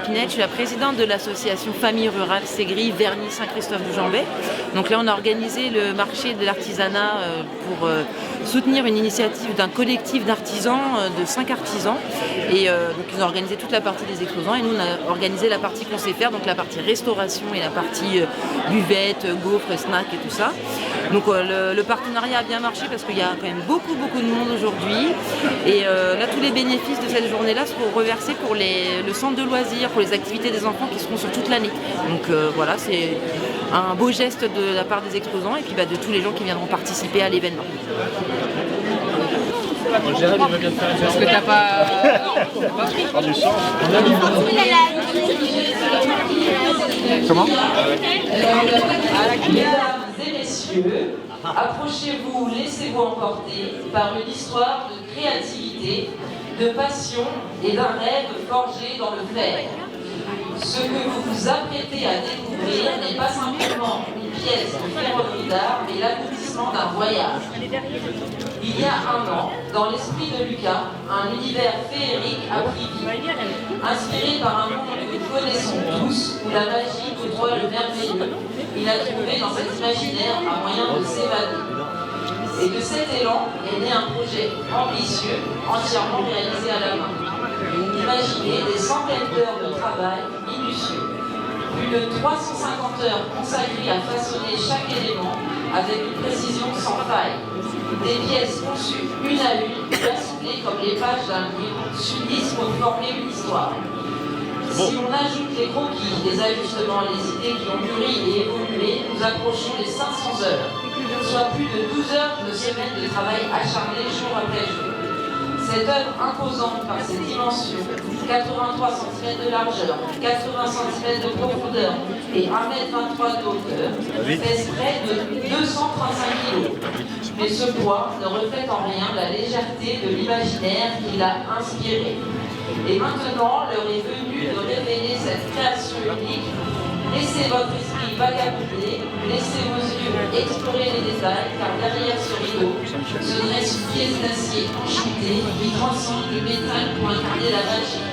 Pinette, je suis la présidente de l'association Famille Rurale Ségris, Verny, Saint-Christophe-du-Jambet. Donc là, on a organisé le marché de l'artisanat pour soutenir une initiative d'un collectif d'artisans, de 5 artisans. Et donc ils ont organisé toute la partie des exposants et nous on a organisé la partie qu'on sait faire, donc la partie restauration et la partie buvette, gaufres, snacks et tout ça. Donc le partenariat a bien marché parce qu'il y a quand même beaucoup de monde aujourd'hui. Et là, tous les bénéfices de cette journée-là seront reversés pour le centre de loisirs, pour les activités des enfants qui seront sur toute l'année. Donc voilà, c'est un beau geste de la part des exposants et puis de tous les gens qui viendront participer à l'événement. Parce que t'as pas du sens. Comment? Mesdames et messieurs, approchez-vous, laissez-vous emporter par une histoire de créativité, de passion et d'un rêve forgé dans le fer. Ce que vous vous apprêtez à découvrir n'est pas simplement une pièce de ferronnerie d'art, mais l'aboutissement d'un voyage. Il y a un an, dans l'esprit de Lucas, un univers féerique a pris vie. Inspiré par un monde que nous connaissons tous, où la magie côtoie le merveilleux, il a trouvé dans cet imaginaire un moyen de s'évader. Et de cet élan est né un projet ambitieux, entièrement réalisé à la main. Imaginez des centaines d'heures de travail minutieux. Plus de 350 heures consacrées à façonner chaque élément avec une précision sans faille. Des pièces conçues une à une, façonnées comme les pages d'un livre, s'unissent pour former une histoire. Si on ajoute les croquis, les ajustements, les idées qui ont mûri et évolué, nous approchons les 500 heures, soit plus de 12 heures de semaine de travail acharné jour après jour. Cette œuvre imposante par ses dimensions, 83 cm de largeur, 80 cm de profondeur et 1,23 m de hauteur, pèse près de 235 kg. Mais ce poids ne reflète en rien la légèreté de l'imaginaire qui l'a inspiré. Et maintenant, l'heure est venue de révéler cette création unique. Laissez votre esprit vagabonder, laissez vos yeux explorer les détails, car derrière ce rideau se dresse une pièce d'acier enchantée qui transcende le métal pour incarner la magie.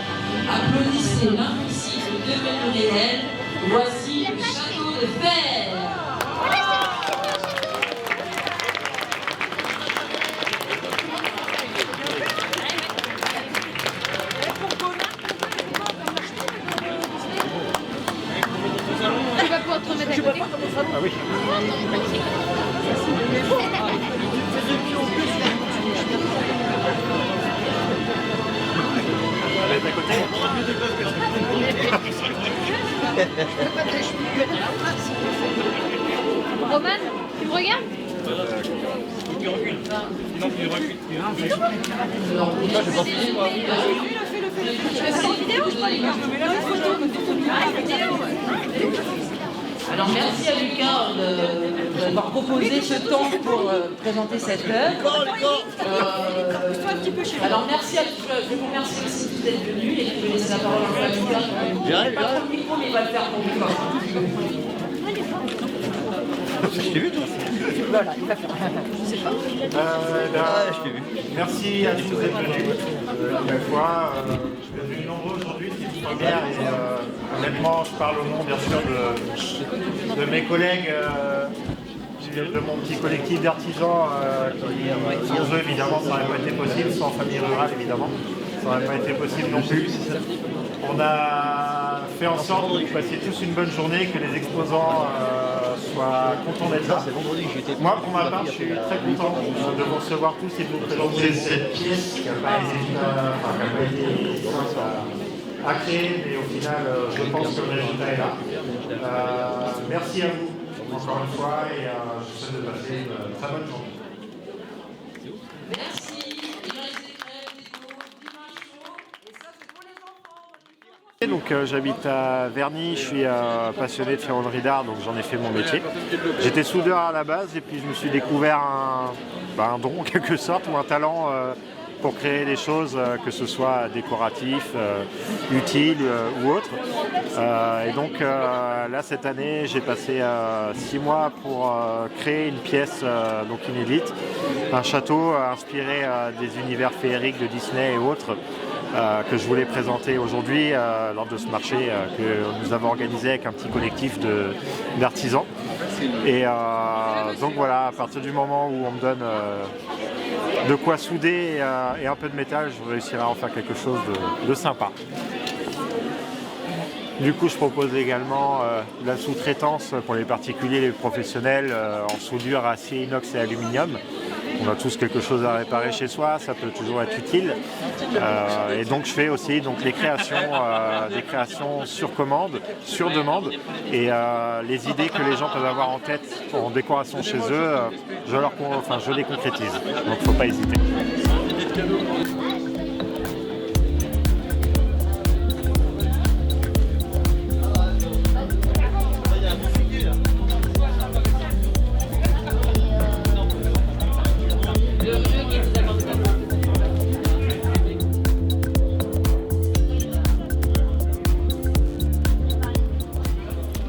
Applaudissez l'impossible devenu réel. Voici le château de fer. Ah oui. Elle est à côté. Roman, tu me regardes? Tu recules. Sinon tu recules. Tu veux faire une vidéo? Je crois, les gars. Une vidéo. Alors merci à Lucas d'avoir proposé ce temps pour présenter cette œuvre. Alors merci à tous, je vous remercie aussi d'être venus et je vais laisser la parole à Lucas. Pas trop le micro, mais il va le faire pour vous. Je t'ai vu toi? Voilà, il va faire. Je sais pas. Je t'ai vu. Merci à tous d'être venus. Une fois, je suis venu nombreux aujourd'hui, c'est une première et honnêtement, je parle au nom bien sûr de mes collègues, de mon petit collectif d'artisans qui, sans eux évidemment, ça n'aurait pas été possible, sans Famille Rurale évidemment, ça n'aurait pas été possible non plus. On a fait en sorte que vous passiez tous une bonne journée, que les exposants soient contents d'être là. Moi, pour ma part, je suis très content de vous recevoir tous et de vous présenter cette pièce qui n'a pas été simple à créer, mais au final, je pense que le résultat est là. Merci à vous, encore une fois, et je vous souhaite de passer une très bonne journée. Merci. Donc j'habite à Verny, je suis passionné de ferronnerie d'art, donc j'en ai fait mon métier. J'étais soudeur à la base et puis je me suis découvert un don en quelque sorte, ou un talent pour créer des choses, que ce soit décoratif, utile ou autre. Et donc là cette année j'ai passé 6 mois pour créer une pièce donc inédite, un château inspiré des univers féeriques de Disney et autres. que je voulais présenter aujourd'hui lors de ce marché que nous avons organisé avec un petit collectif d'artisans. Et donc voilà, à partir du moment où on me donne de quoi souder et un peu de métal, je réussirai à en faire quelque chose de sympa. Du coup, je propose également de la sous-traitance pour les particuliers et les professionnels en soudure, acier, inox et aluminium. On a tous quelque chose à réparer chez soi, ça peut toujours être utile. Et donc je fais aussi des créations sur commande, sur demande. Et les idées que les gens peuvent avoir en tête en décoration chez eux, je les concrétise. Donc il ne faut pas hésiter.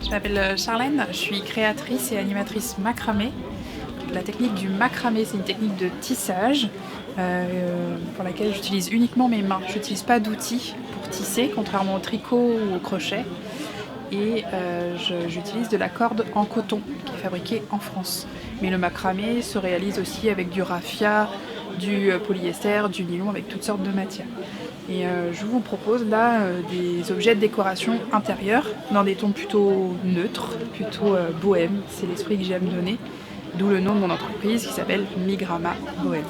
Je m'appelle Charlène, je suis créatrice et animatrice macramé. La technique du macramé, c'est une technique de tissage pour laquelle j'utilise uniquement mes mains. Je n'utilise pas d'outils pour tisser, contrairement au tricot ou au crochet. Et j'utilise de la corde en coton qui est fabriquée en France. Mais le macramé se réalise aussi avec du raffia, du polyester, du nylon, avec toutes sortes de matières. Et je vous propose là des objets de décoration intérieure dans des tons plutôt neutres, plutôt bohème. C'est l'esprit que j'aime donner, d'où le nom de mon entreprise qui s'appelle Migrama Bohème.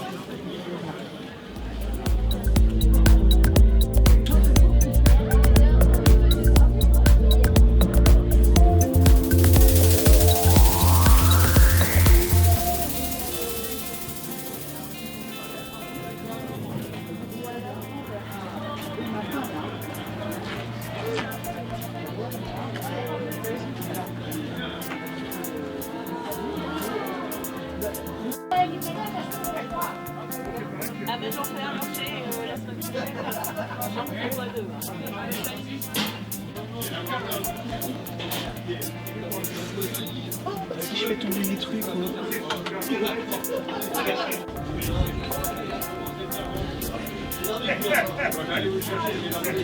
Ah ben j'en fais un marché la semaine prochaine. J'en prends deux. Si je fais tomber mes trucs,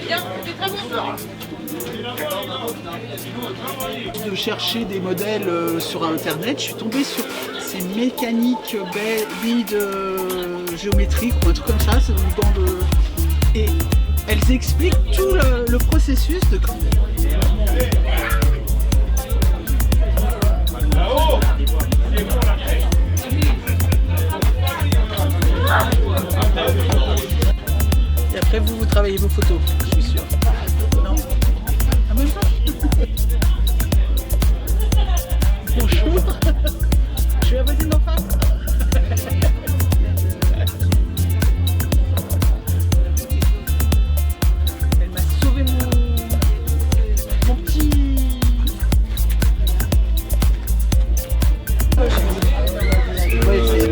Bien, c'est très bon. de chercher des modèles sur internet, je suis tombée sur ces mécaniques billes géométriques ou un truc comme ça, et elles expliquent tout le processus de. Et après vous travaillez vos photos, je suis sûre. Non. Ah même pas. Bonjour. Je suis la voisine d'en face. Elle m'a sauvé mon petit. Ouais, c'est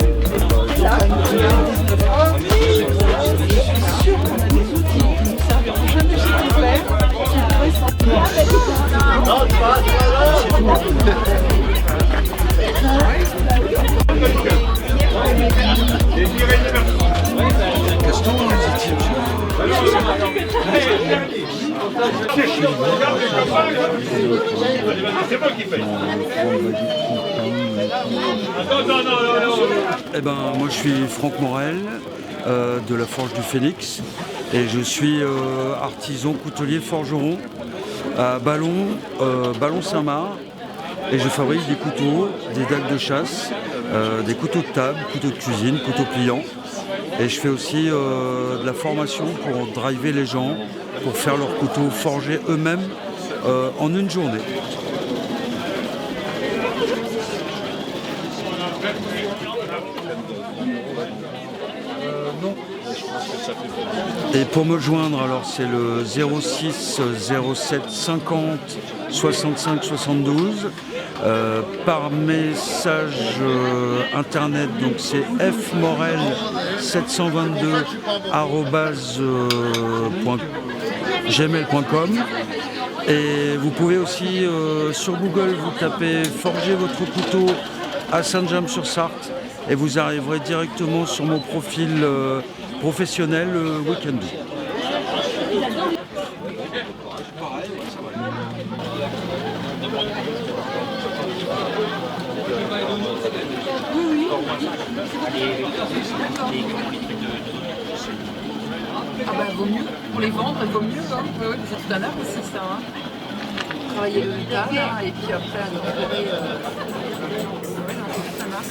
là. Eh ben, moi je suis Franck Morel de la Forge du Phénix et je suis artisan coutelier forgeron à Ballon Saint-Marc et je fabrique des couteaux, des dagues de chasse, des couteaux de table, couteaux de cuisine, couteaux pliants et je fais aussi de la formation pour driver les gens pour faire leurs couteaux forgés eux-mêmes en une journée. Et pour me joindre, alors c'est le 06 07 50 65 72. Par message internet, donc c'est fmorel722@gmail.com. Et vous pouvez aussi sur Google vous tapez forger votre couteau à Saint-James-sur-Sarthe et vous arriverez directement sur mon profil professionnel Weekend. Oui. Ah bah vaut mieux. Pour les vendre, il vaut mieux. Hein. Oui, c'est tout un art aussi ça. Hein. Travailler le métal et puis après incorporer. Ouais, non, c'est tout un art.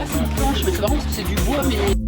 C'est une planche, mais c'est marrant parce que c'est du bois, mais.